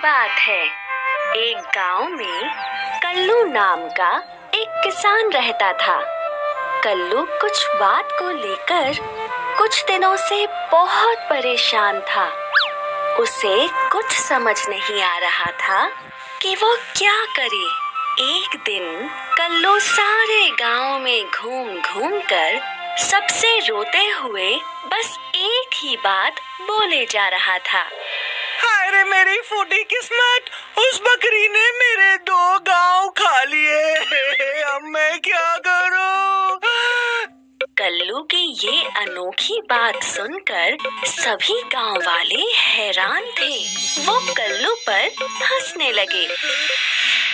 बात है। एक गांव में कल्लू नाम का एक किसान रहता था। कल्लू कुछ बात को लेकर कुछ दिनों से बहुत परेशान था। उसे कुछ समझ नहीं आ रहा था कि वो क्या करे। एक दिन कल्लू सारे गांव में घूम घूम कर सबसे रोते हुए बस एक ही बात बोले जा रहा था। हाय रे मेरी फूटी किस्मत, उस बकरी ने मेरे 2 गांव खा लिए। अब मैं क्या करूं? कल्लू की ये अनोखी बात सुनकर सभी गांव वाले हैरान थे। वो कल्लू पर हंसने लगे।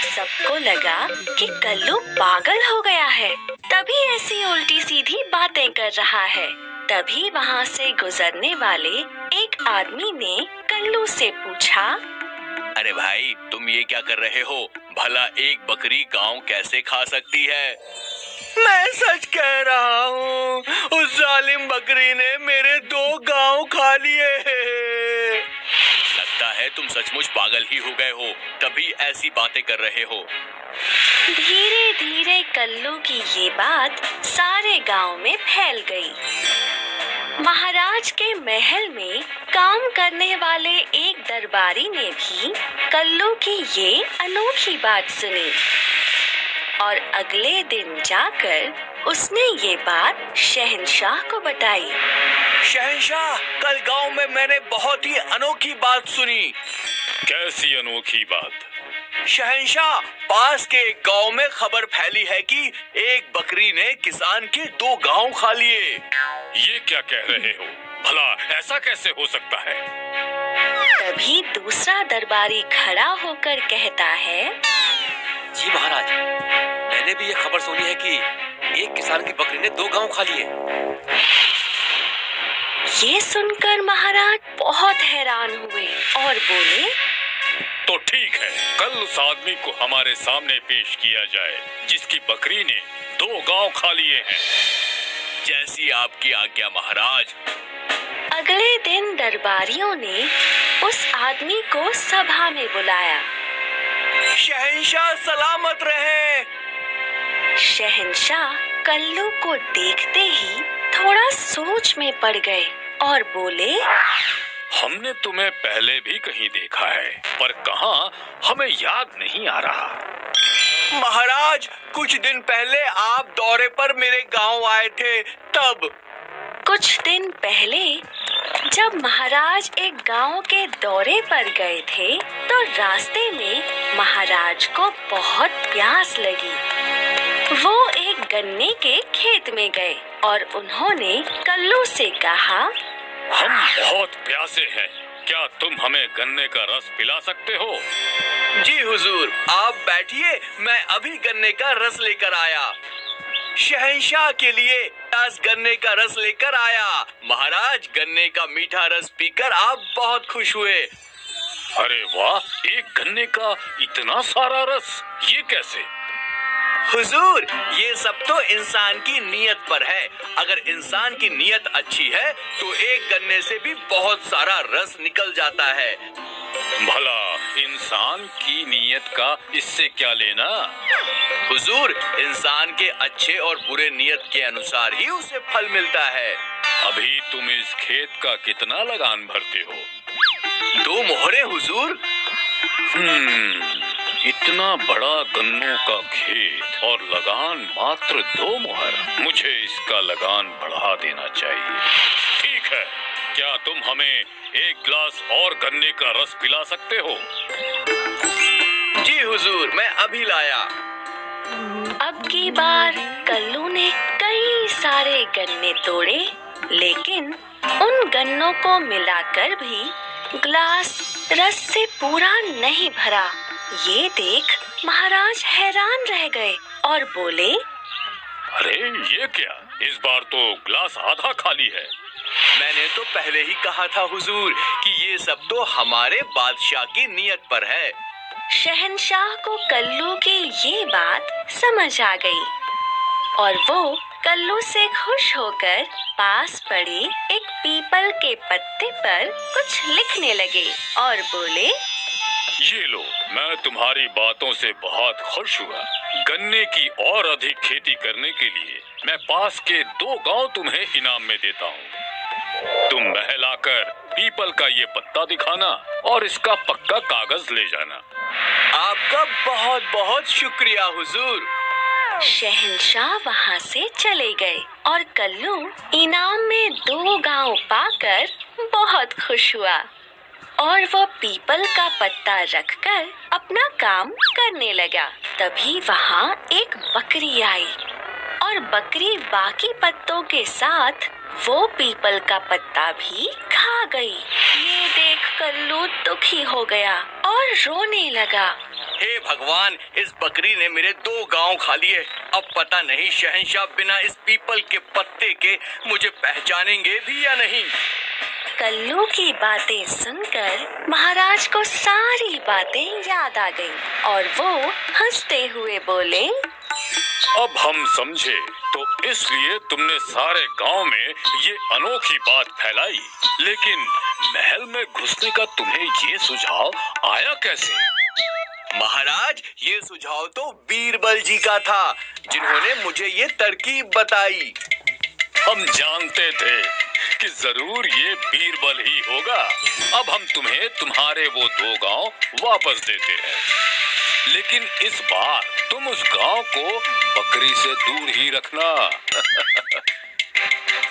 सबको लगा कि कल्लू पागल हो गया है, तभी ऐसी उल्टी सीधी बातें कर रहा है। तभी वहाँ से गुजरने वाले एक आदमी ने कल्लू से पूछा, अरे भाई, तुम ये क्या कर रहे हो? भला एक बकरी गांव कैसे खा सकती है? मैं सच कह रहा हूँ, उस जालिम बकरी ने मेरे 2 गांव खा लिए। लगता है तुम सचमुच पागल ही हो गए हो, तभी ऐसी बातें कर रहे हो। धीरे धीरे कल्लू की ये बात सारे गांव में फैल गई। महाराज के महल में काम करने वाले एक दरबारी ने भी कल्लू की ये अनोखी बात सुनी और अगले दिन जाकर उसने ये बात शहंशाह को बताई। शहंशाह, कल गांव में मैंने बहुत ही अनोखी बात सुनी। कैसी अनोखी बात? शहंशाह, पास के एक गांव में खबर फैली है कि एक बकरी ने किसान के 2 गांव खा लिए। ये क्या कह रहे हो? भला ऐसा कैसे हो सकता है? तभी दूसरा दरबारी खड़ा होकर कहता है, जी महाराज, मैंने भी ये खबर सुनी है कि एक किसान की बकरी ने 2 गांव खा लिए। ये सुनकर महाराज बहुत हैरान हुए और बोले, तो ठीक है, कल उस आदमी को हमारे सामने पेश किया जाए जिसकी बकरी ने 2 गांव खा लिए हैं। जैसी आपकी आज्ञा महाराज। अगले दिन दरबारियों ने उस आदमी को सभा में बुलाया। शहंशाह सलामत रहे। शहंशाह कल्लू को देखते ही थोड़ा सोच में पड़ गए और बोले, हमने तुम्हें पहले भी कहीं देखा है, पर कहाँ हमें याद नहीं आ रहा। महाराज, कुछ दिन पहले आप दौरे पर मेरे गांव आए थे, तब। कुछ दिन पहले जब महाराज एक गांव के दौरे पर गए थे तो रास्ते में महाराज को बहुत प्यास लगी। वो एक गन्ने के खेत में गए और उन्होंने कल्लू से कहा, हम बहुत प्यासे हैं, क्या तुम हमें गन्ने का रस पिला सकते हो? जी हुजूर, आप बैठिए, मैं अभी गन्ने का रस लेकर आया। शहंशाह के लिए गन्ने का रस लेकर आया। महाराज, गन्ने का मीठा रस पीकर आप बहुत खुश हुए। अरे वाह, एक गन्ने का इतना सारा रस, ये कैसे? हुजूर, ये सब तो इंसान की नीयत पर है। अगर इंसान की नीयत अच्छी है तो एक गन्ने से भी बहुत सारा रस निकल जाता है। भला इंसान की नीयत का इससे क्या लेना? हुजूर, इंसान के अच्छे और बुरे नीयत के अनुसार ही उसे फल मिलता है। अभी तुम इस खेत का कितना लगान भरते हो? 2 मोहरे हुजूर। इतना बड़ा गन्नों का खेत और लगान मात्र 2 मोहर। मुझे इसका लगान बढ़ा देना चाहिए। ठीक है, क्या तुम हमें 1 गिलास और गन्ने का रस पिला सकते हो? जी हुजूर, मैं अभी लाया। अब की बार कल्लू ने कई सारे गन्ने तोड़े, लेकिन उन गन्नों को मिलाकर भी ग्लास रस से पूरा नहीं भरा। ये देख महाराज हैरान रह गए और बोले, अरे ये क्या, इस बार तो ग्लास आधा खाली है। मैंने तो पहले ही कहा था हुजूर कि ये सब तो हमारे बादशाह की नीयत पर है। शहंशाह को कल्लू की ये बात समझ आ गई और वो कल्लू से खुश होकर पास पड़े एक पीपल के पत्ते पर कुछ लिखने लगे और बोले, ये लो, मैं तुम्हारी बातों से बहुत खुश हुआ। गन्ने की और अधिक खेती करने के लिए मैं पास के 2 गांव तुम्हें इनाम में देता हूँ। तुम महल आकर पीपल का ये पत्ता दिखाना और इसका पक्का कागज ले जाना। आपका बहुत बहुत शुक्रिया हुजूर। शहंशाह वहाँ से चले गए और कल्लू इनाम में 2 गांव पाकर बहुत खुश हुआ और वो पीपल का पत्ता रखकर अपना काम करने लगा। तभी वहाँ एक बकरी आई और बकरी बाकी पत्तों के साथ वो पीपल का पत्ता भी खा गई। ये देख कल्लू दुखी हो गया और रोने लगा। हे भगवान, इस बकरी ने मेरे 2 गांव खा लिए। अब पता नहीं शहंशाह बिना इस पीपल के पत्ते के मुझे पहचानेंगे भी या नहीं। कल्लू की बातें सुनकर महाराज को सारी बातें याद आ गईं और वो हंसते हुए बोले, अब हम समझे, तो इसलिए तुमने सारे गांव में ये अनोखी बात फैलाई। लेकिन महल में घुसने का तुम्हें ये सुझाव आया कैसे? महाराज, ये सुझाव तो बीरबल जी का था, जिन्होंने मुझे ये तरकीब बताई। हम जानते थे कि जरूर ये बीरबल ही होगा। अब हम तुम्हें तुम्हारे वो 2 गांव वापस देते हैं, लेकिन इस बार तुम उस गांव को बकरी से दूर ही रखना।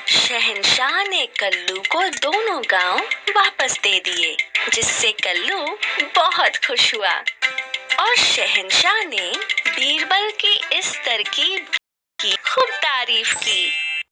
शहंशाह ने कल्लू को दोनों गांव वापस दे दिए, जिससे कल्लू बहुत खुश हुआ और शहंशाह ने बीरबल की इस तरकीब की खूब तारीफ की।